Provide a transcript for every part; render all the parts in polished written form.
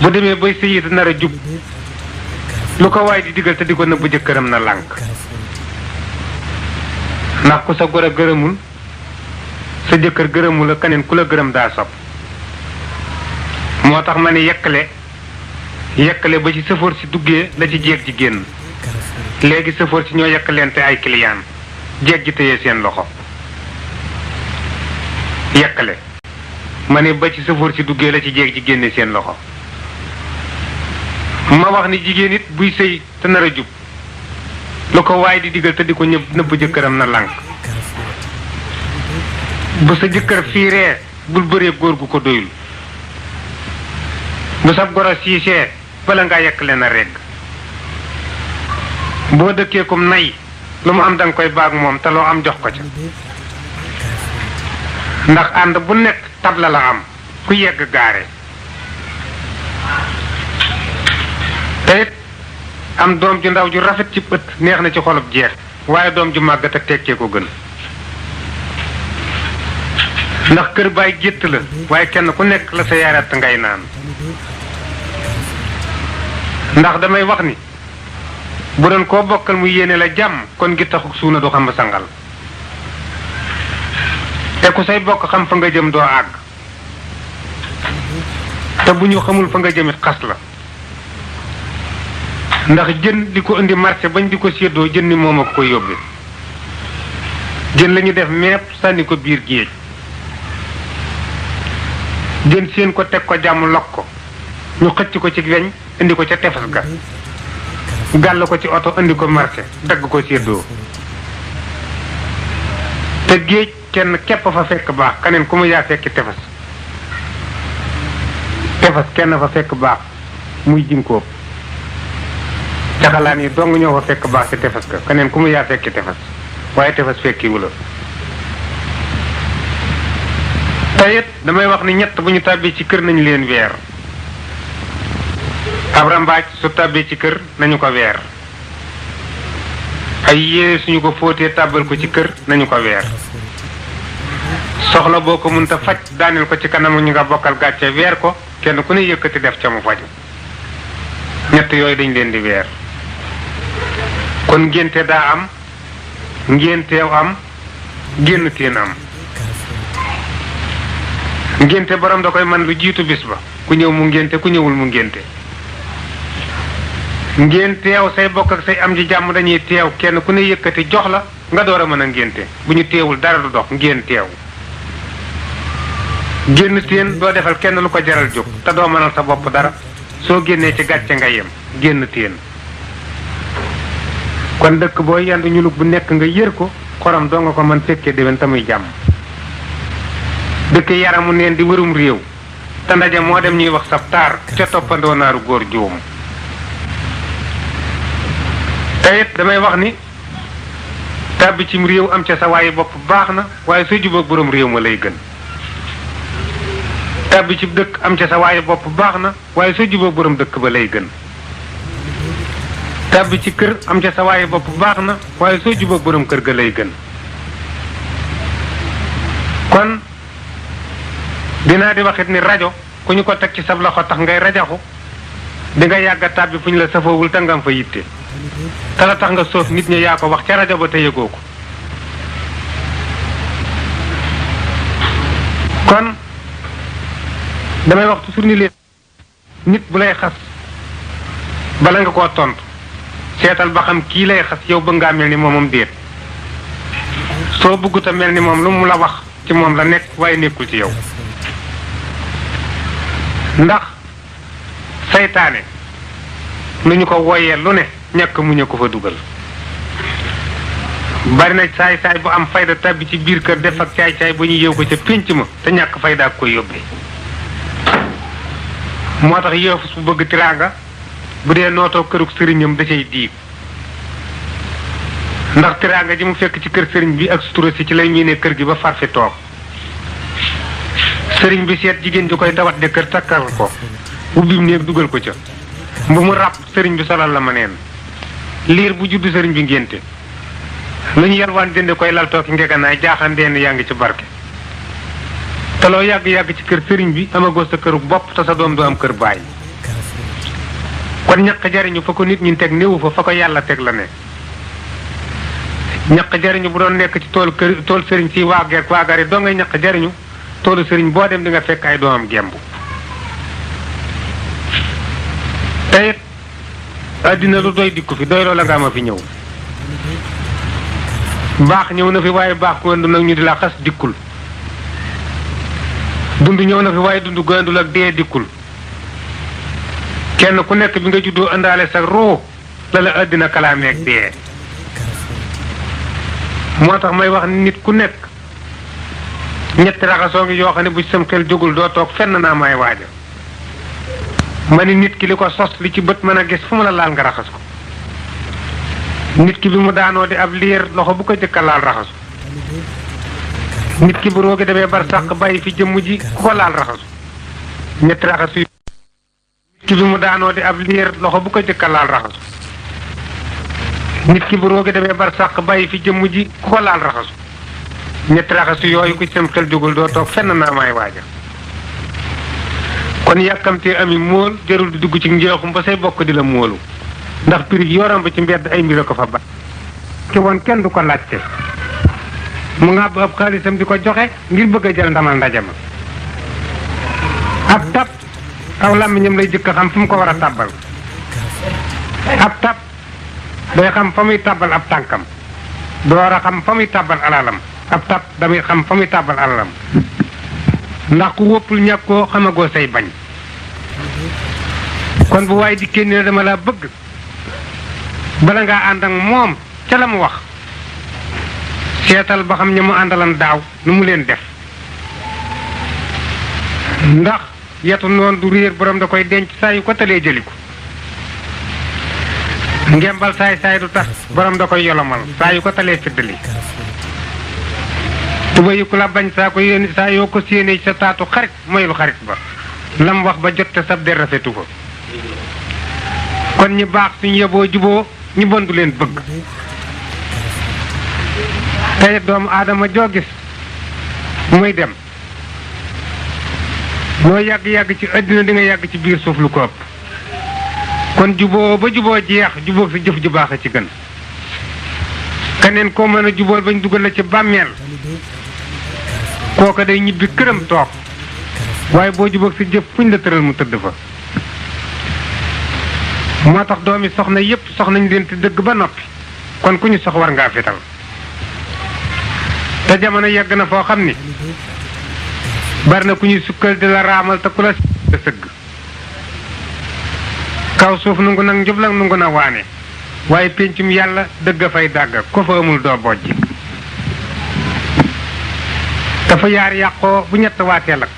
bu demee bay sëyi te nar a jub lu ko waay di digal te di ko nëbb jëkkëram na lànk ndax ku sa gor a gërëmul sa jëkkër gërëmul la keneen ku la gërëm daa sob moo tax ma ne yekkale ba ci sëfoor si duggee la ci jeeg ji génn léegi sëfoor si ñoo yekkaleente ay client jeeg ji téye seen loxo yekkale ma ne ba ci sëfoor si duggee la ci jeeg ji génne seen loxo ma wax ni jigéen it buy sëy te nar a jub lu ko waay di digal te di ko nëbb jëkkëram na lànk bu sa jëkkër fiiree bul bëree góor gu ko doyul bu sa goro siisee bala ngaa yekkale na regg boo dëkkee comme nay lu mu am danga koy baag moom te loo am jox ko ca ndax ànd bu nekk tabla la am ku yegg gaare te it am doom ju ndaw ju rafet ci bët neex na ci xolub jeex waaye doom ju màggat ak tekkee ko gën ndax kër baay gétt la waaye kenn ku nekk la sa yarat ngay naan ndax damay wax ni bu doon koo bokkal mu yéene la jàmm kon gi taxu suuna du xam sangal te ku say bokk xam fa nga jëm doo àgg te bu ñu xamul fa nga jëmit xas la ndax jën di ko indi marché bañ di ko séddoo jën ni moom ak ko yóbbe jën la ñu def mepp sànni ko biir géej jën seen ko teg ko jàmm lok ko ñu xëcc ko ci weñ indi ko ca tefes ga gàll ko ci oto indi ko marché dagg ko séddoo te géej kenn képp fa fekk baax keneen ku mu yaa fekki tefes kenn fa fekk baax muy jinkóob caxalaan yi dong ñoo fa fekk baax ci tefes ga keneen ku mu yaa fekki tefes waaye tefes fekkiwu la te it damay wax ni ñett bu ñu tàbbee ci kër nañu leen weer ab rambaaj su tàbbee ci kër nañu ko weer ay yére suñu ko fóotee tàbbal ko ci kër nañu ko weer soxla boo ko mënta faj daaneel ko ci kanamu ñu nga bokkal gàcce weer ko kenn ku ne yëkkati def ca mu faju ñett yooyu dañ leen di weer kon ngénte daa am ngénteew am génn teen am ngénte borom da koy man lu jiitu bis ba ku ñëw mu ngénte ku ñëwul mu ngénte ngeen teew say bokk ak say am ji jàmm dañuy teew kenn ku ne yëkkati jox la nga door a mën a ngénte bu ñu teewul dara du dox ngeen teew génn teen doo defal kenn lu ko jaral jóg te doo mënal sa bopp dara soo génnee ci gàcce nga yem génn teen kon dëkk boo yendu ñulug bu nekk nga yër ko xorom doo nga ko mën fekkee déwén tamuy jàmm dëkk yaramu neen di wërum réew te ndaje moo dem ñuy wax sab taar ca toppandoo naaru góor juum te it damay wax ni tàbbi cim réew am ca sa waaye bopp baax na waaye soo jubóog boroom réew ma lay gën tàbbi ci dëkk am ca sa waaye bopp baax na waaye soo jubóog boroom dëkk ba lay gën tàbbi ci kër am ca sa waaye bopp baax na waaye soo jubóog boroom kër ga lay gën kon dinaa di waxit ni rajo ku ñu ko teg ci sab loxo tax ngay rajaxu di nga yàgg a tàbbi fu ñu la safoowul te nga am fa yitte te la tax nga soof nit ñi yaa ko wax ca rajo ba te yëgoo ko kon damay wax toujours ni leen nit bu lay xas bala nga koo tontu seetal ba xam kii lay xas yow bëgg ngaa mel ni moomam déet soo bëggut a mel ni moom lu mu la wax ci moom la nekk waaye nekkul ci yow ndax saytaane lu ñu ko wooyee lu ne ñàkk muñ a ko fa dugal bari na saay-saay bu am fayda tabbi ci biir kër def ak caay-caay ba ñu yeew ko ca pénc ma te ñàkk fayda ak koy yóbbee moo tax yeefus bu bëgg tiraanga bu dee nootoo kërug sëriñam da cay diig ndax tiraanga ji mu fekk ci kër sëriñ bi ak sutura si ci lay miine kër gi ba far fi toog sëriñ bi seet jigéen ji koy tawat de kër takkal ko ubbim néeg dugal ko ca bu mu ràpp sëriñ bi solal la ma neen liir bu juddu sëriñ bi ngénte lu ñu yalwaan jënde koy lal tooki ngeganaay jaaxandeen yaa ngi ci barke te loo yàgg-yàgg ci kër sëriñ bi amagoo sa këru bopp te sa doom du am kër baay kon ñaq jariñu fa ko nit ñi teg néewu fa ko yàlla teg la ne ñaq jariñu bu doon nekk ci tool sëriñ si waagar yi doo ngay ñaq jariñu toolu sëriñ boo dem di nga fekk ay doomam gembu te it àddina lu doy dikku fi doy loola nga ma fi ñëw baax ñëw na fi waaye baax ku ëndu nag ñu di la xas dikkul dund ñëw na fi waaye dund gu àndul ak dee dikkul kenn ku nekk bi nga juddoo àndaale sa ruu la àddina kalaameeg dee moo tax may wax nit ku nekk ñetti raxasoo ngi yoo xam ne bu ci sam xel jógul doo toog fenn naa may waaja ma ni nit ki li ko sos li ci bët mën a gis fu mu la laal nga raxas ko nit ki bi mu daanoo di ab liir loxo bu ko jëkka laal raxasu nit ki bu roogi demee bar sàq bàyyi fi jëmm ji ku ko laal raxasu ñetti raxasu nit ki bi mu daanoo di ab liir loxo bu ko jëkka laal raxasu nit ki bu roogi demee bar sàq bàyyi fi jëmm ji ku ko laal raxasu ñetti raxasu yooyu ku ci sam xel jógul doo toog fenn naa may waaja kon yàkkamtee ami móol jarul di dugg ci njeexum ba say bokk di la móolu ndax pirig yoram ba ci mbedd ay mbir a ko fa ba ki woon kenn du ko laajte mu ngàbb ab xaalisam di ko joxe ngir bëgg a jël ndamal ndaje ma ab tab aw làmmiñam lay jëkk xam fu mu ko war a tàbbal ab tab day xam fa muy tàbbal ab tànkam door a xam fa muy tàbbal alalam ab tab damay xam fa muy tàbbal alalam ndax ku wóppul ñàkkoo xamagoo say bañ kon bu waaye dikkee ni dama laa bëgg bala ngaa ànd ak moom ca la mu wax seetal ba xam ña mu àndalan daaw nu mu leen def ndax yetu noonu du réer borom da koy denc saa yu ko talee jëli ko ngembal saay du tax borom da koy yolomal saa yu ko talee fiddali tuba yu ku la bañ saa yoo ko séenee sa taatu xarit moylu xarit ba lam wax ba jot te sab der rafetu fa kon ñi baax suñu yeboo juboo ñi bon du leen bëgg tey doomu aadama joo gis muy dem loo yàgg-yàgg ci àddina di nga yàgg ci biir suuf lu ko ëpp kon juboo ba juboo jeex jubóog sa jëf ju baax a ci gën keneen koo mën a jubool bañ dugal la ci bàmmeel kooka day ñibbi këram toog waaye boo jubóog sa jëf fuñ la tëral mu tëdd fa moo tax doomi soxna yépp soxnañ leen te dëgg ba noppi kon ku ñu sox war ngaa fital te jamono yegg na foo xam ni bari na ku ñuy sukkal di la raamal te ku la sëgg kaw suuf nungu nag njublang nungu na waane waaye péncum yàlla dëgg fay dàgg ko fa amul doo bojj dafa yaar yàqoo bu ñett waatee lakk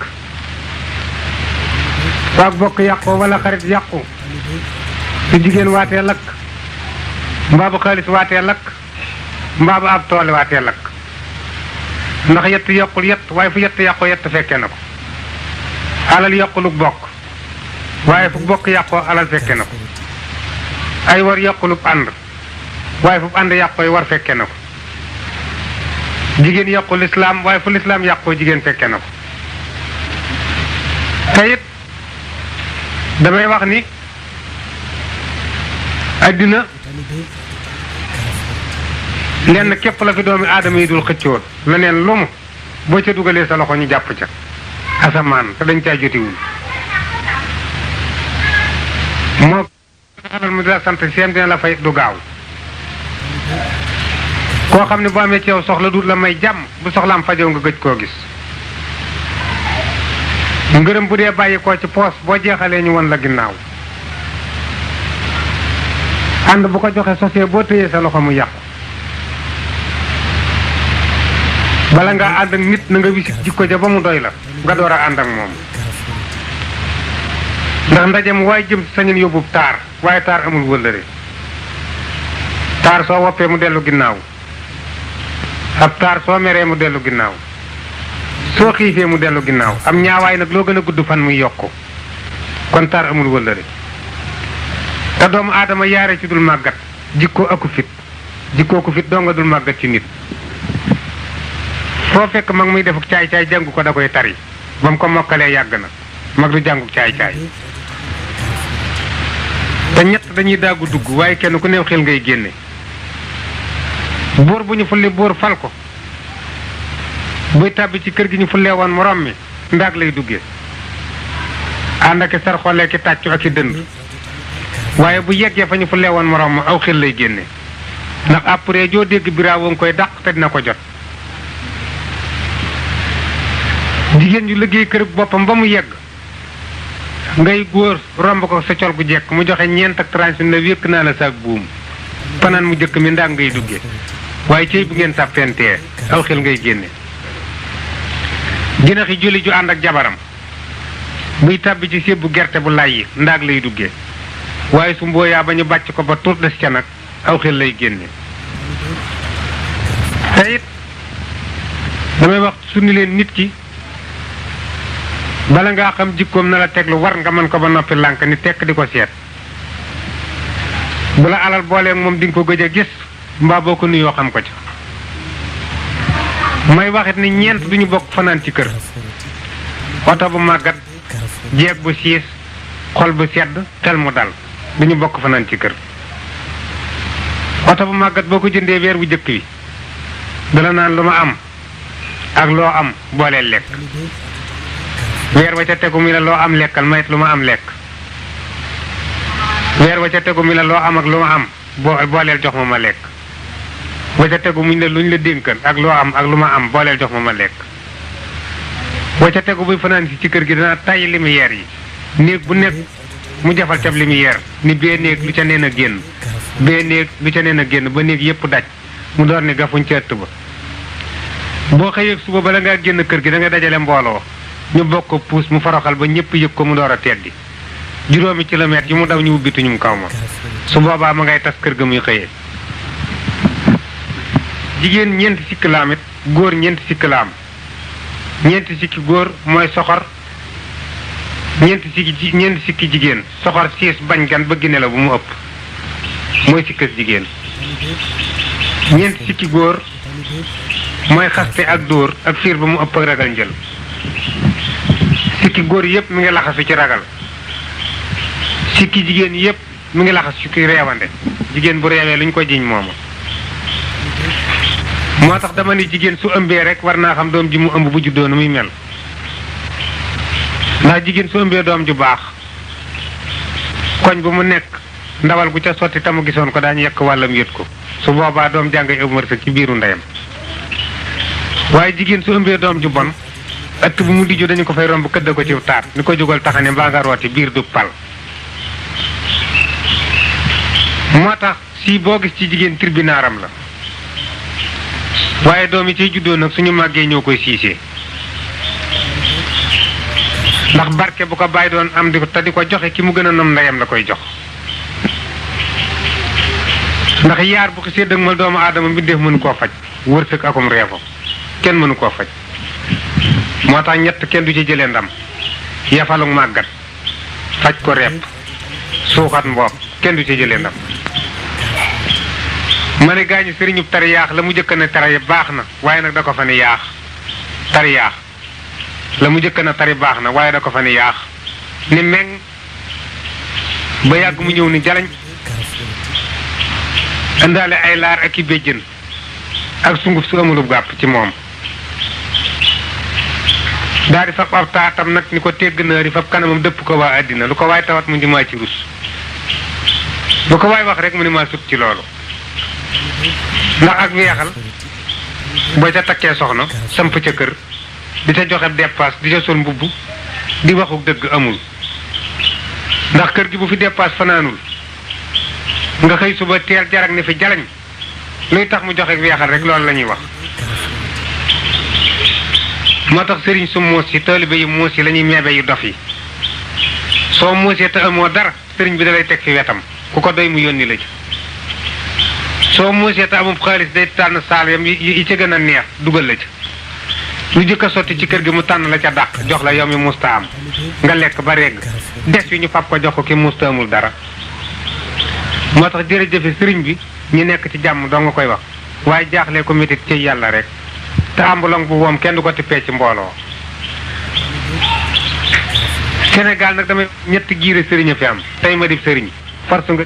waag bokk yàqoo wala xarit yàqu su jigéen waatee lakk mbaa bu xaalis waatee lakk mbaa bu ab toole waatee lakk ndax yett yokkul yett waaye fu yett yàqoo yett fekke na ko alal yokkuluk bokk waaye fu bokk yàqoo alal fekke na ko ay war yokkuluk ànd waaye fu ànd yàqoo war fekke na ko jigéen yàqu lislaam waaye fu lislaam yàqoo jigéen fekke na ko te it damay wax ni addina lenn képp la fi doomi aadama yi dul xëccoo leneen lu mu boo ca dugalee sa loxo ñu jàpp ca asamaan te dañ caa jotiwul moo xamal mu di la sant seen dina la fay du gaaw koo xam ne boo amee ci yow soxla du la may jàmm bu soxlaam fajow nga gëj koo gis ngërëm bu dee bàyyi koo ci poos boo jeexalee ñu won la ginnaaw ànd bu ko joxe sosee boo tëyee sa loxo mu yàqu bala nga ànd ak nit na nga wisit jikko ja ba mu doy la nga door a ànd ak moom ndax ndaje mu waaye jëm sañun yóbbub taar waaye taar amul wëllëre taar soo woppee mu dellu ginnaaw ab taar soo meree mu dellu ginnaaw soo xiifee mu dellu ginnaaw am ñaawaay nag loo gën a gudd fan muy yokku kon taar amul wëllëre te doomu aadama yaare ci dul màggat jikkoo aku fit jikkoo ku fit doo nga dul màggat ci nit foo fekk mag muy defuk caay-caay jàngu ko da koy tari ba mu ko mokkalee yàgg na mag du jànguk caay-caay te ñett dañuy daagu dugg waaye kenn ku neew xel ngay génne buur bu ñu fulli buur fal ko buy tàbbi ci kër gi ñu fullee woon morom mi ndaag lay duggee ànd ak sar xoolee ki tàccu ak i dënd waaye bu yeggee fa ñu fullee woon morom ma aw xel lay génne ndax après joo dégg biraawo nga koy dàq te dina ko jot jigéen ñu liggéey kër boppam ba mu yegg ngay góor romb ko sa col gu jekk mu joxe ñeent ak 30 na wékk naa la saak buum fanaan mu jëkk mi ndaag ngay duggee waaye cey bu ngeen sàppentee aw xel ngay génne jinax yi julli ju ànd ak jabaram buy tàbbi ci sébbu gerte bu lay yi ndaag lay duggee waaye su mbooyaa ba ñu bàcc ko ba tuut des ca nag aw xel lay génne te it damay wax su ni leen nit ki bala ngaa xam jikkoom na la teglu war nga mën ko ba noppi lànk ni tekk di ko seet bu la alal booleeg moom di nga ko gëj a gis mbaa boo ko nuyoo xam ko ci may waxit ni ñeent duñu bokk fanaan ci kër oto bu màggat jeeg bu siis xol bu sedd xel mu dal duñu bokk fanaan ci kër oto bu màggat boo ko jëndee weer bu jëkk wi dala naan lu ma am ak loo am booleel lekk weer wa ca tegu mi la loo am lekkal mayit lu ma am lekk weer wa ca tegu mi la loo am ak lu ma am booleel jox ma lekk wa ca tegu muñ la luñ la dénkan ak loo am ak lu ma am booleel jox ma lekk wa ca tegu buy fanaan si ci kër gi dana tàyyi lumière yi néeg bu nekk mu jafal cab lumière ni bee néeg lu ca neen a génn bee néeg lu ca neen a génn ba néeg yépp daj mu door ni gafuñ ca ëtt ba boo xëyee suba bala ngaa génn kër gi da nga dajale mbooloo ñu bokk puus mu foroxal ba ñëpp yëg ko mu door a teddi juróomi kilomètres yi mu daw ñu ubbituñum kaw ma su boobaa ma ngay tas kër ga muy xëyee jigéen ñeenti sikk la am it góor ñeenti sikk la am ñeenti sikki góor mooy soxor ñeenti sikki jigéen soxor siis bañ gan bëgg ne la bu mu ëpp mooy sikkas jigéen ñeenti sikki góor mooy xaste ak dóor ak fiir ba mu ëpp ak ragal njël sikki góor yépp mi ngi laxasu ci ragal sikki jigéen yépp mi ngi laxasu ci reewande jigéen bu reewee lu ñu ko jiñ mooma moo tax dama ni jigéen su ëmbee rek war naa xam doom ji mu ëmb bu juddoo nu muy mel ndax jigéen su ëmbee doom ju baax koñ bu mu nekk ndawal gu ca sotti tamu gisoon ko daañu yekk wàllam yët ko su boobaa doom jàngay ëpp wërsëg ci biiru ndeyam waaye jigéen su ëmbee doom ju bon ëtt bu mu dijju dañu ko fay romb këdd ko ci taat ni ko jógal taxane mbaa nga rooti biir du pal moo tax si boo gis ci jigéen tribunaaram la waaye doom yi ciy juddoo nag suñu màggee ñoo koy siisee ndax barke bu ko bàyyi doon am di ko te di ko joxe ki mu gën a nom ndeyam la koy jox ndax yaar bu ko sédd ak mal doomu aadama mbindeef mënu koo faj wërsëg akum reefo kenn mënu koo faj moo tax ñett kenn du ci jëlee ndam yafalu màggat faj ko repp suuxat mboob kenn du ci jëlee ndam ma ne gaañu sëriñub tari yaax la mu jëkk na tari baax na waaye nag da ko fa ni yaax tari yaax la mu jëkk na tari baax na waaye da ko fa ni yaax ni meng ba yàgg mu ñëw ni jalañ indaale ay laar ak i béjjën ak sunguf su amulub gàpp ci moom daal di fab ab taatam nag ni ko tegg naari fab kanamam dëpp ko waa àddina lu ko waay tawat mu ni maa ci rus lu ko waay wax rek mu ni maa sut ci loolu ndax ak weexal boo ca takkee soxna samp ca kër di ca joxe dépasse di ca sol mbubb di waxu dëgg amul ndax kër gi bu fi dépasse fanaanul nga xëy suba teel jarag ni fi jalañ luy tax mu joxe weexal rek loolu la ñuy wax moo tax sëriñ su muus yi taalibe yi muus yi la ñuy meebe yu dof yi soo muusee te amoo dara sëriñ bi da lay teg fi wetam ku ko doy mu yónni la ci soo muusee te amul xaalis day tànn saal yam yi ca gën a neex dugal la ci lu jëkk a sotti ci kër gi mu tànn la ca dàq jox la yow mi musta am nga lekk ba regg des wi ñu fab ko jox ko ki musta amul dara moo tax jërëjëfe sëriñ bi ñu nekk ci jàmm doo nga koy wax waaye jaaxlee ko métit ci yàlla rek te ambulong bu woom kenn du ko tippee ci mbooloo Sénégal nag damay ñetti giire sëriñ a fi am tey ma dib sëriñ force nga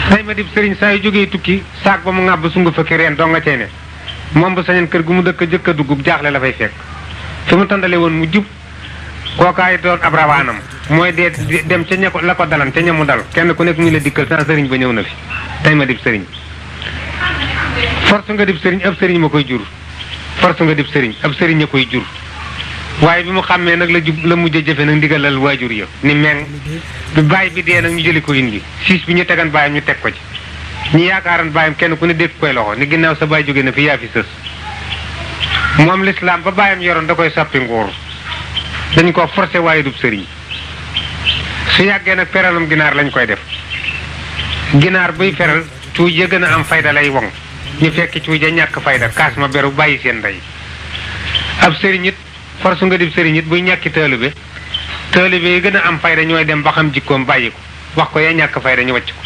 tay ma dib sëriñ saa yu jógee tukki saak ba mu ŋàbb sungu fa reen doo nga cey ne moom bu sañeen kër gu mu dëkk jëkk a dugub jaaxle la fay fekk fi mu tàndale woon mu jub kookaay doon ab rawaanam mooy dee dem ca ña ko la ko dalan ca ñamu dal kenn ku nekk ñu la dikkal sa sëriñ ba ñëw na fi tay ma dib sëriñ force nga dib sëriñ ab sëriñ ma koy jur force nga dib sëriñ ab sëriñ a koy jur waaye bi mu xàmmee nag la mujj a jëfe nag ndigalal waajur ya ni meng bi bàyyi bi dee nag ñu jëli ko indi siis bi ñu tegan bàyyam ñu teg ko ci ñi yaakaaran bàyyam kenn ku ne dégg koy loxo ni ginnaaw sa bàyyi jóge na fi yaa fi sës moom lislaam ba bàyyam yoroon da koy soppi nguur dañ ko forcé waaye dub sëriñ su yàggee nag feralum ginaar lañ koy def ginaar buy feral cuuj ya gën a am fayda lay woŋ ñu fekki cuuj ja ñàkk fayda kaas ma beru bàyyi seen ndey ab sëriñ it force nga dib sëriñ it buy ñàkki taalibe yi gën a am fayda ñooy dem ba xam jikkoom bàyyi ko wax ko yaa ñàkk fayda ñu wàcc ko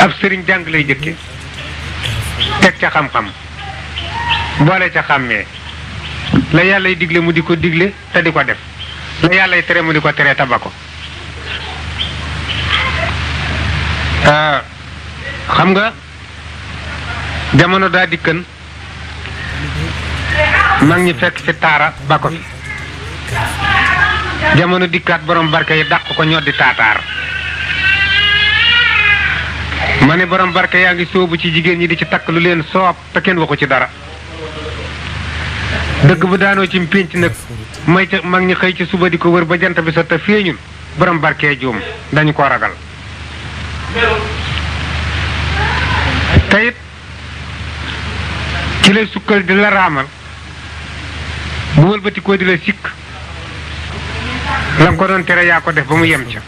ab sëriñ jàng lay jëkke teg ca xam-xam boole ca xàmmee la yàllay digle mu di ko digle te di ko def la yàllay tere mu di ko tere taba ko xam nga jamono daa dikkan mag ñi fekk fi taara ba ko fi jamono dikkaat borom barke yi dàq ko ñoddi taataar ma ne borom barke yaa ngi sóobu ci jigéen ñi di ci takk lu leen soob te kenn waxu ci dara dëgg bu daanoo ci pénc nag may ca mag ñi xëy ci suba di ko wër ba jant bi sa te feeñul borom barke juum dañu ko ragal teyit ci lay sukkal di la raamal bu wëlbati koo di la sikk la nga ko doon tere yaa ko def ba mu yem ca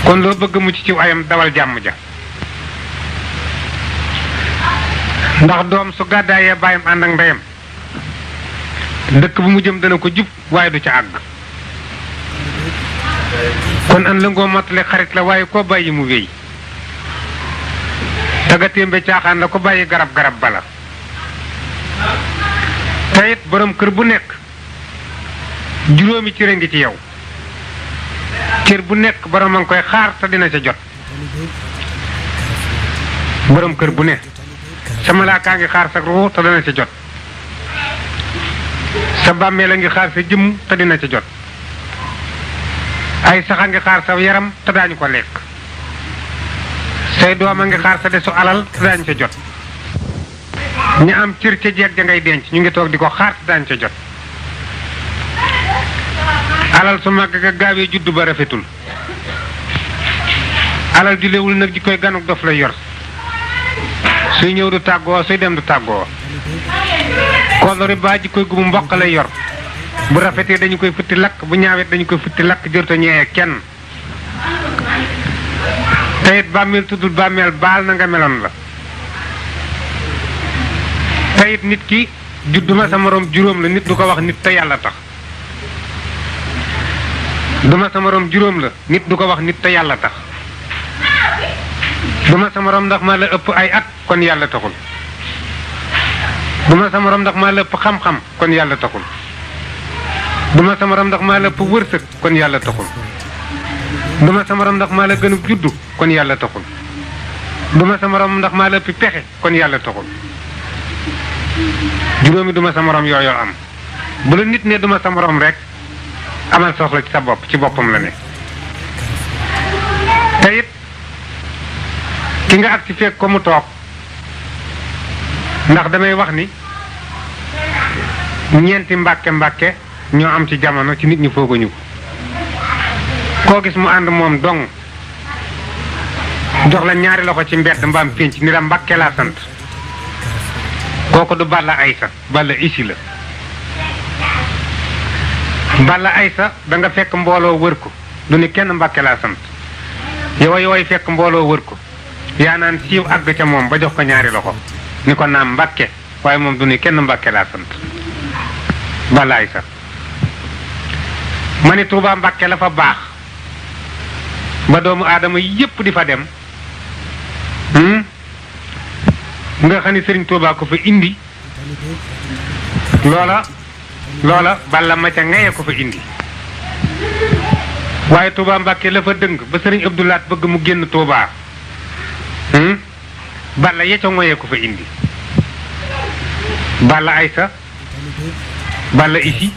kon loo bëgg mucc ci ayam dawal jàmm ja ndax doom su gàddaayee bàyyam ànd ak ndeyam dëkk bu mu jëm dana ko jub waaye du ca àgg kon an la ngoo mottale xarit la waaye koo bàyyi mu wéy tagatémbe caaxaan la ko bàyyi garab bala teyit borom kër bu nekk juróomi cër a ngi ci yow cër bu nekk borom a ngi koy xaar te dina ca jot borom kër bu ne sa malaakaa ngi xaar sa ruu te dina ca jot sa bàmmeel a ngi xaar sa jëmm te dina ca jot ay sax a ngi xaar sa yaram te daañu ko lekk say doom a ngi xaar sa desu alal te daañu ca jot ñi am cër ca jeeg ja ngay denc ñu ngi toog di ko xaar te daañu ca jot alal su màgg ga gaawee juddu ba rafetul alal ju léwul nag ji koy ganuk dof lay yor suy ñëw du tàggoo suy dem du tàggoo kolori ba ji koy gumu mboq lay yor bu rafetee dañu koy futti lakk bu ñaawet dañu koy futti lakk jërto ñeewee kenn teyit bàmmeel tuddul bàmmeel baal na nga meloon la teyit nit ki judduma sa moroom juróom la nit du ko wax nit te yàlla tax duma sa moroom juróom la nit du ko wax nit te yàlla tax duma sa moroom ndax maa la ëpp ay at kon yàlla taxul duma sa moroom ndax maa la ëpp xam-xam kon yàlla taxul duma sa moroom ndax maa la ëpp wërsëg kon yàlla taxul duma sa moroom ndax maa la gënub juddu kon yàlla taxul duma sa moroom ndax maa la ëpp pexe kon yàlla taxul juróomi duma sa moroom yooyu am bu la nit ne duma sa moroom rek amal soxla ci sa bopp ci boppam la ne te it ki nga ak ci fekk ko mu toog ndax damay wax ni ñeenti mbàkke ñoo am ci jamono ci nit ñi fooguñu ko koo gis mu ànd moom dong jox la ñaari loxo ci mbedd mbaam pénc ni la mbàkke laa sant kooku du Balla Aysa Balla isi la Balla Aysa da nga fekk mbooloo wër ko du ni kenn mbàkke laa sant yooyu fekk mbooloo wër ko yaa naan siiw àgg ca moom ba jox ko ñaari loxo ni ko naam mbàkke waaye moom du ni kenn mbàkke laa sant Balla Aysa ma ni Tuuba mbàkke la fa baax ba doomu aadama yépp di fa dem nga xam ni Sëriñ Tuuba ko fa indi loola Balla ma ca ngaye ko fa indi waaye Touba Mbàkke la fa dëng ba sëriñ Abdou Lahat bëgg mu génn Touba Balla ya ca ngoyee ko fa indi Balla Aysa Balla Isi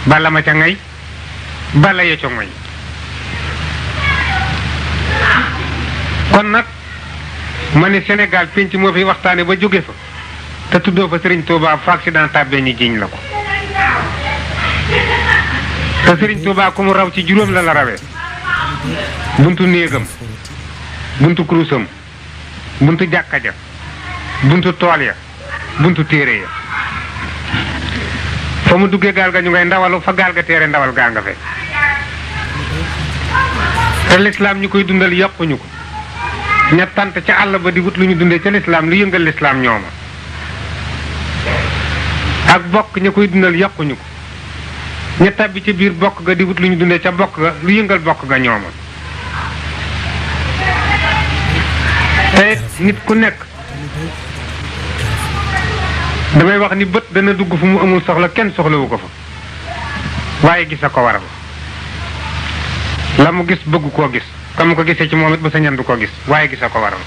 Balla ma ca ngay Balla ya ca ngoy kon nag ma ne Sénégal penc moo fi waxtaane ba jóge fa te tuddoo fa sëriñ Touba fa accident tàbbee ñu jiñ la ko te sëriñ Touba ku mu raw ci juróom la rawee buntu néegam buntu kurusam buntu jàkka ja buntu tool ya buntu téere ya fa mu duggee gaal ga ñu ngay ndawalu fa gaal ga téere ndawal gaa nga fe te lislaam ñu koy dundal yàquñu ko ña tant ca àll ba di wut lu ñu dundee ca lislaam lu yëngal lislaam ñooma ak bokk ña koy dundal yàquñu ko ña tàbbi ca biir bokk ga di wut lu ñu dundee ca bokk ga lu yëngal bokk ga ñooma te nit ku nekk damay wax ni bët dana dugg fu mu amul soxla kenn soxlawu ko fa waaye gis a ko waral la mu gis bëgg koo gis comme ko gisee ci moom it ba sa ñan du ko gis waaye gis a ko waral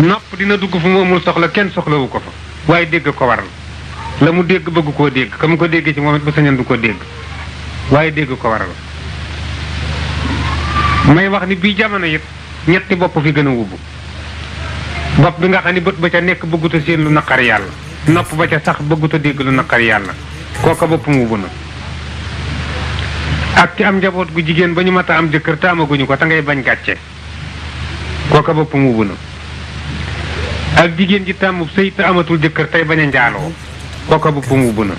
nopp dina dugg fu mu amul soxla kenn soxlawu ko fa waaye dégg ko waral la mu dégg bëgg koo dégg comme ko déggee ci moom it ba sa ñan du ko dégg waaye dégg ko waral may wax ni bii jamono it ñetti bopp fi gën a wubbu bopp bi nga xam ni bët ba ca nekk bëggut a seen lu naqari yàlla nopp ba ca sax bëggut a dégg lu naqari yàlla kooka boppam wubbu na ak ci am njaboot gu jigéen ba ñu mat a am jëkkër te amaguñu ko te ngay bañ gàcce kooka boppam wubbu na ak jigéen ji tàmm sëy te amatul jëkkër tey bañ a njaaloo kooka boppam wubbu na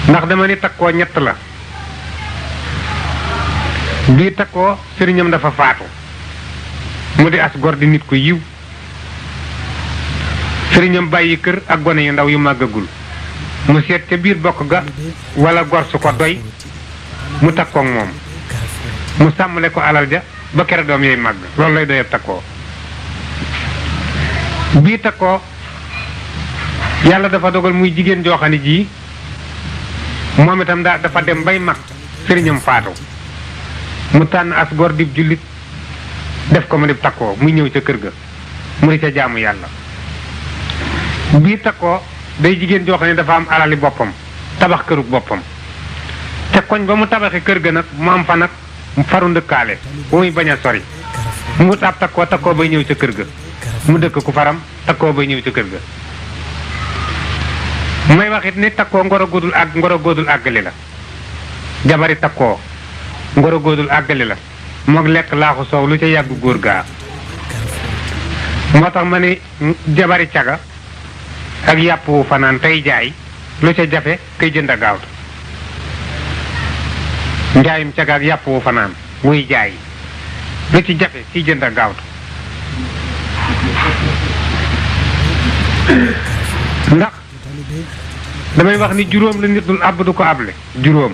ndax dama ni takkoo ñett la bii takkoo sëriñam dafa faatu mu di as gor di nit ko yiw sëriñam bàyyi kër ak gone yu ndaw yu màggagul mu seet ca biir bokk ga wala gor su ko doy mu takkoog moom mu sàmmale ko alal ja ba kere doom yooyu màgg loolu lay doyab takkoo bii takkoo yàlla dafa dogal muy jigéen joo xam ne ji moom itam dafa dem bay mag sëriñam faatu mu tànn as gor di jullit def ko mu di takkoo muy ñëw ca kër ga mu di ca jaamu yàlla bii takkoo day jigéen joo xam ne dafa am alali boppam tabax kërug boppam te koñ ba mu tabaxi kër ga nag mu am fa nag faru ndëkkaale bu muy bañ a sori mu wut ab takkoo bay ñëw ca kër ga mu dëkk ku faram takkoo bay ñëw ca kër ga may waxit ni takkoo ngoro góodul àggali la jabari takkoo ngoro góodul àggali la moog lekk laaxu soow lu ca yàggu góor gaa moo tax ma ne jabari caga ak yàpp wu fanaan tey jaay lu ca jafe kay jënd a gaawtu njaayum caga ak yàpp wu fanaan wuy jaay lu ci jafe kiy jënd a gaawtu ndax damay wax ni juróom la nit dul àbb du ko able juróom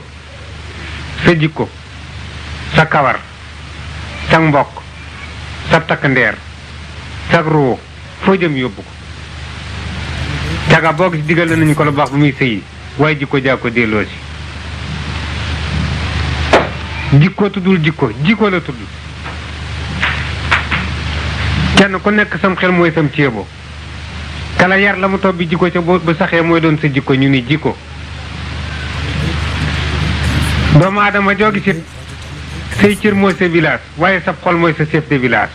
sa jikko sa kawar sa mbokk sa takk ndeer sa ruu foo jëm yóbbu ko caga boo gis digal nañu ko lu baax bu muy sëyi waaye jikko jaa ko delloo si jikko tuddul jikko la tudd kenn ku nekk sam xel mooy sam ceebo kala yar la mu topp bi jikko ca bu saxee mooy doon sa jikko ñu ni jikko doomu aadama joo gisit say cër mooy sa village waaye sa xol mooy sa chef de village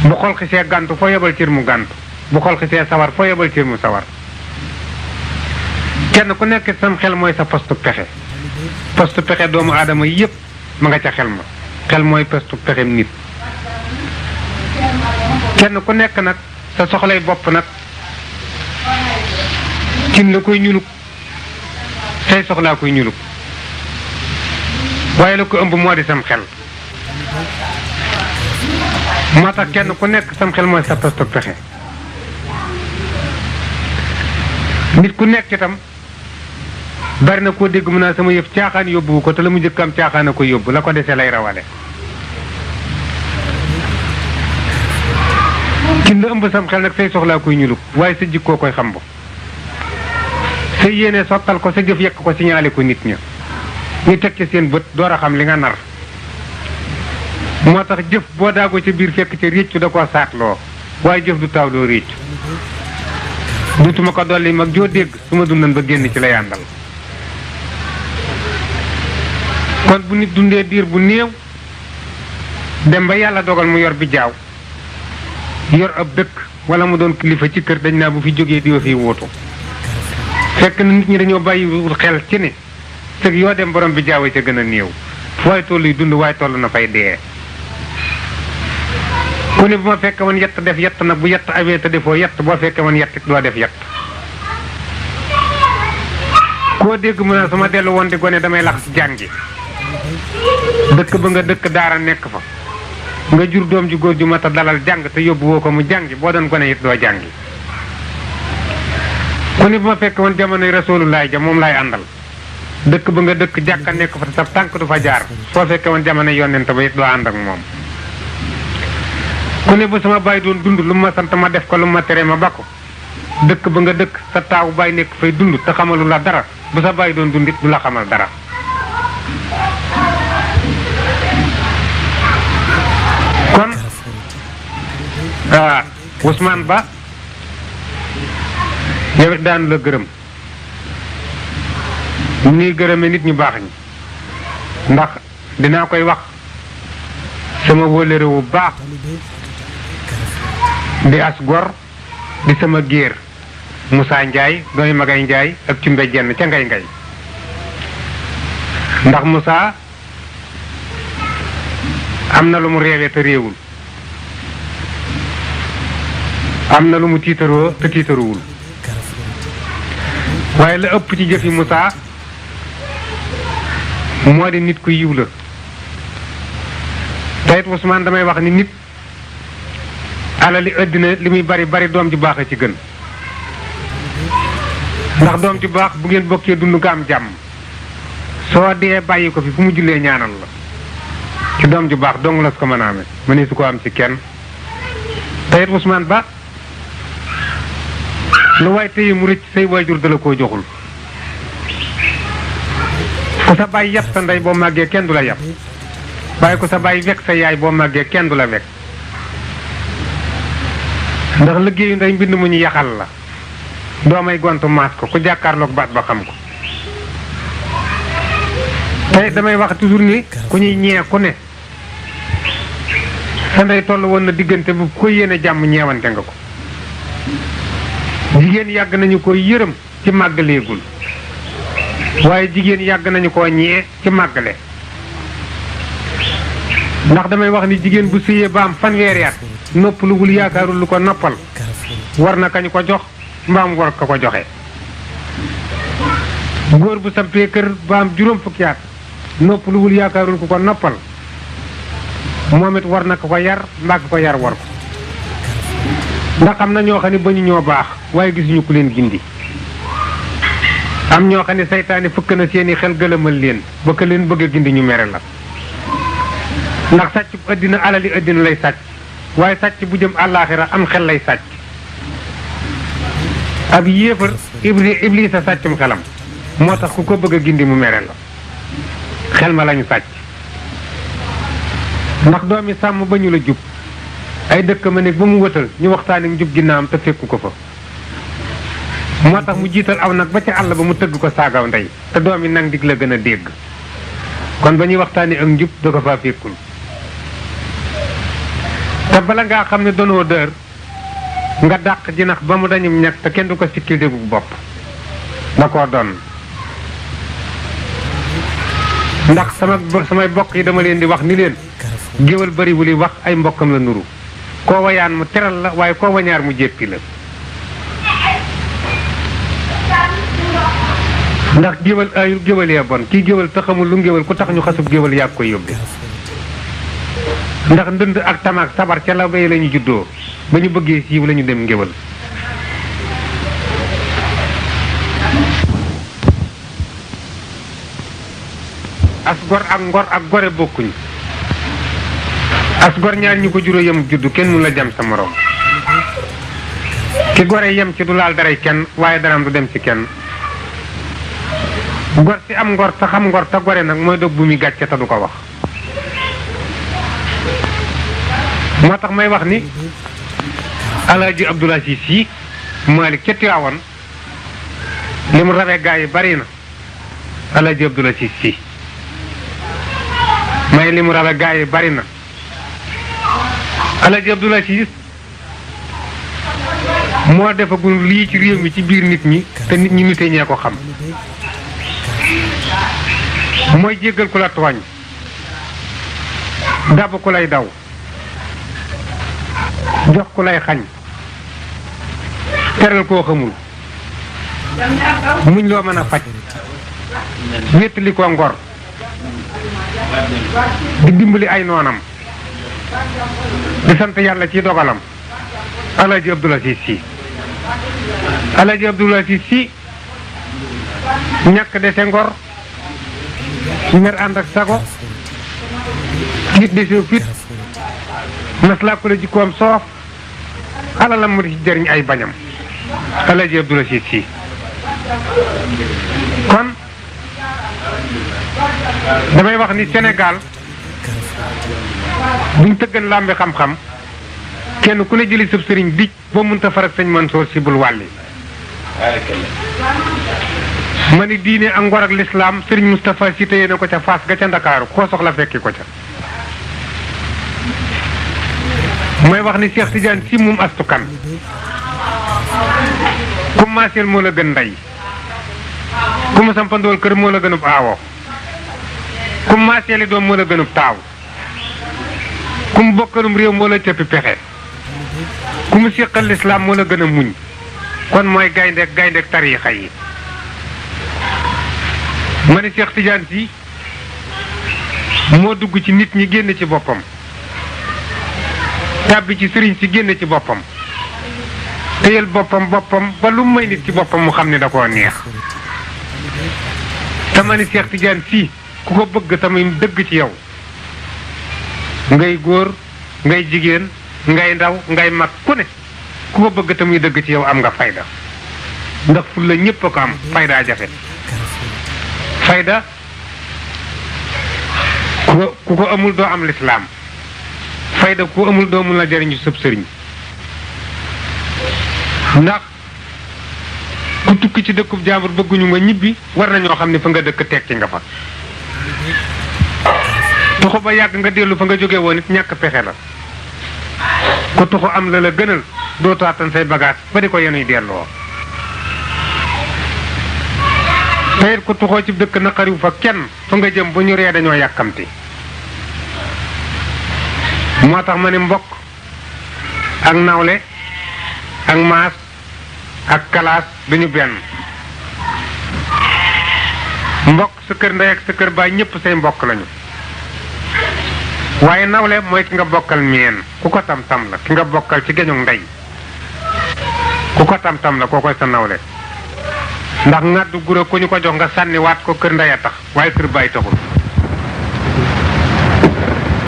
bu xol xisee gàntu foo yebal cër mu gàntu bu xol xisee sawar foo yebal cër mu sawar kenn ku nekk sam xel mooy sa postu pexe doomu aadama yépp ma nga ca xel mooy postu pexem nit kenn ku nekk nag sa soxlay bopp nag cin la koy ñuluk say soxlaa koy ñuluk waaye la ko ëmb moo di sam xel moo tax kenn ku nekk sam xel mooy sa postu pexe nit ku nekk itam bari na koo dégg mu naa sama yëf caaxaan yóbbu ko te la mu njëkk am caaxaan a ko yóbbu la ko desee lay rawale kin la ëmb sam xel nag say soxlaa koy ñuluk waaye sa jikkoo koy xam bu sa yéene sottal ko sa jëf yekk ko signalé ko nit ña ñu teg ci seen bët door a xam li nga nar moo tax jëf boo daagoo ci biir fekk ci réccu da koo saatloo waaye jëf du taw doo réccu dutuma ko dolli mag joo dégg su ma dundan ba génn ci la yàndal kon bu nit dundee diir bu néew dem ba yàlla dogal mu yor bi jaaw yor ab dëkk wala mu doon kilifa ci kër dañ naa bu fi jógee di wa fi wóotu fekk na nit ñi dañoo bàyyiwul xel ci ne sëg yoo dem borom bi jaawe ca gën a néew waaye toll yi dund waaye toll na fay dee ku ne bu ma fekke woon yett def yett nag bu yett amee te defoo yett boo fekke woon yett doo def yett koo dégg mu ne su ma dellu woon di gone damay lax si jàngi dëkk ba nga dëkk daara nekk fa nga jur doom ju góor ju mat a dalal jàng te yóbbu woo ko mu jàngi boo doon gone it doo jàngi ku ne bu ma fekke woon jamonoy rasulullaay ja moom laay àndal dëkk ba nga dëkk jàkka nekk fa te sa tànk du fa jaar soo fekke woon jamono yonent ba it doo ànd ak moom ku ne bu sama baay doon dund lu ma sant ma def ko lu ma tere ma ba ko dëkk ba nga dëkk sa taawu baay nekk fay dund te xamalu la dara bu sa baay doon dund it du la xamal dara kon Ousmane Ba yow it daanu la gërëm mu nuy gërëme nit ñu baax ñi ndax dinaa koy wax sama wóllëre wu baax di as gor di sama géer Moussa Ndiaye dooy Magay Ndiaye ak Cumbe Jenn ca ngay ngay ndax Moussa am na lu mu réewee te réewul am na lu mu tiitaroo te tiitaruwul waaye la ëpp ci jëfi Moussa moo di nit ku yiw la tayit Ousmane damay wax ni nit alali àddina li muy bari bari doom ju baax a ci gën ndax doom ju baax bu ngeen bokkee dund nga am jàmm soo dee bàyyi ko fi fu mu jullee ñaanal la ci doom ju baax dong la su ko mën a amee mënee su ko am ci kenn tayit Ousmane Ba lu waay téye mu rëcc say waajur dala koo joxul ku sa bàyyi yàpp sa ndey boo màggee kenn du la yàpp waaye ku sa bàyyi wekk sa yaay boo màggee kenn du la wekk ndax liggéeyu ndey mbind mu ñu yaxal la doomay gontu maas ko ku jàkkaarloog baat ba xam ko tey damay wax toujours ni ku ñuy ñee ku ne sa ndey toll woon na diggante bu ko yéene jàmm ñeewante nga ko jigéen yàgg nañu ko yërëm ci màggaleegul waaye jigéen yàgg nañu koo ñee ci màggale ndax damay wax ni jigéen bu sëyee ba am fanweeri at noppaluwul yaakaarul lu ko noppal war na kañu ko jox mbaam war ko joxe góor bu sampee kër ba am juróom fukki at noppaluwul yaakaarul ku ko noppal moom it war na ko yar mbaa ko yar war ko ndax am na ñoo xam ne ba ñu ñoo baax waaye gisuñu ku leen gindi am ñoo xam ne saytaane fëkk na seeni xel gëlëmal leen ba ka leen bëgg a gindi ñu mere la ndax sàcc bu àddina alali àddina lay sàcc waaye sàcc bu jëm àllaaxira am xel lay sàcc ab yéefar iblis a sàccum xelam moo tax ku ko bëgg a gindi mu mere la xel ma lañu sàcc ndax doomi sàmm ba ñu la jub ay dëkk ma ne ba mu wëtal ñu waxtaani mu jub ginnaawam te fekku ko fa moo tax mu jiital aw nag ba ca àll ba mu tëgg ko saagaw ndey te doomi nag dig la gën a dégg kon ba ñuy waxtaani ak njub da ko faa fekkul te bala ngaa xam ne donoo dër nga dàq jinax ba mu dañum ñag te kenn du ko sikkil déggu bopp da koo doon ndax samay bokk yi dama leen di wax ni leen géwal bariwul yi wax ay mbokkam la nuru koo wayaan mu teral la waaye koo wañaar mu jéppi la ndax géwal ayul géwalee bon kii géwal te xamul lu ngéwal ku tax ñu xasub géwal yàgg koy yóbbe ndax ndënd ak tamaak sabar ca la bay la ñu juddoo ba ñu bëggee siiw la ñu dem ngéwal as gor ak ngor ak gore bokkuñ as gor ñaar ñu ko juróo yem juddu kenn mu la jam sa morom ki gore yem ci du laal daray kenn waaye daraam du dem ci kenn gor si am ngor te xam ngor te gore nag mooy dog bu muy gàcce te du ko wax. moo tax may wax ni Alaaji Abdul Asiis Si Maalik ca Tiwaawan li mu rawee gaa yi bari na. Alaaji Abdul Asiis Si may li mu rawee gaa yi bari na. Alaaji Abdul Asiis moo defagul lii ci réew mi ci biir nit ñi te nit ñi nite ñee ko xam. mooy jéggal ku la tooñ, dab ku lay daw, jox ku lay xañ, teral koo xamul, muñ loo mën a faj, wéttali ko ngor, di dimbali ay noonam, di sant yàlla ci dogalam. Alaaji Abdul Asiis Si Alaaji Abdul Asiis Si ñàkk dese ngor, mer ànd ak sago, nit dese fit, maslaa ko la jikkoom soof, alalam mu di ci jëriñ ay bañam. Alaaji Abdul Asiis Si kon damay wax ni Sénégal buñ tëggan làmbi xam-xam kenn ku ne jëli sëb sëriñ dij boo mënta farak sëñ Mansoor Si bul wàlli. ma ni diine ak ngor ak lislaam sëriñ Moustapha Si téye na ko ca Faas ga ca Ndakaaru koo soxla fekki ko ca. mooy wax ni Cheikh Tidiane Si moom astukan ku maaseel moo la gën ndey, ku mu sampandool kër moo la gënub aawo, ku maaseeli doom moo la gënub taaw, ku mu bokkalum réew moo la cëppi pexe, ku mu siqal lislaam moo la gën a muñ. kon mooy gayndeek tariixa yi. ma ni Cheikh Tidiane Si moo dugg ci nit ñi génn ci boppam, tàbbi ci sëriñ si génn ci boppam, téyel boppam ba lu may nit ci boppam mu xam ne da koo neex. te ma ni Cheikh Tidiane Si ku ko bëgg tamit dëgg ci yow, ngay góor ngay jigéen ngay ndaw ngay mag ku ne ku ko bëgg tamit dëgg ci yow am nga fayda. ndax fulla ñépp a ko am, fayda jafe. fayda ku ko amul doo am lislaam, fayda ku amul doo mun la jariñu sëb sëriñ. ndax ku tukki ci dëkkub jaambur bëgguñu nga ñibbi war nañoo xam ne fa nga dëkk tekki nga fa. tuxu ba yàgg nga dellu fa nga jóge woon it ñàkk pexe la. ku tuxu am la la gënal doo taatan say bagage ba di ko yenuy delloo. teyit ku tuxoo ci dëkk naqariw fa kenn fa nga jëm bu ñu ree dañoo yàkkamti. moo tax ma ne mbokk ak nawle ak maas ak kalaas duñu benn. mbokk sa kër ndey ak sa kër baay ñépp say mbokk lañu. waaye nawle mooy ki nga bokkal meen ku ko tam-tam la, ki nga bokkal ci geñu ndey ku ko tam-tam la koo koy sa nawle. ndax ngàddu gura ku ñu ko jox nga sànni waat ko kër ndey a tax waaye kër baay taxul.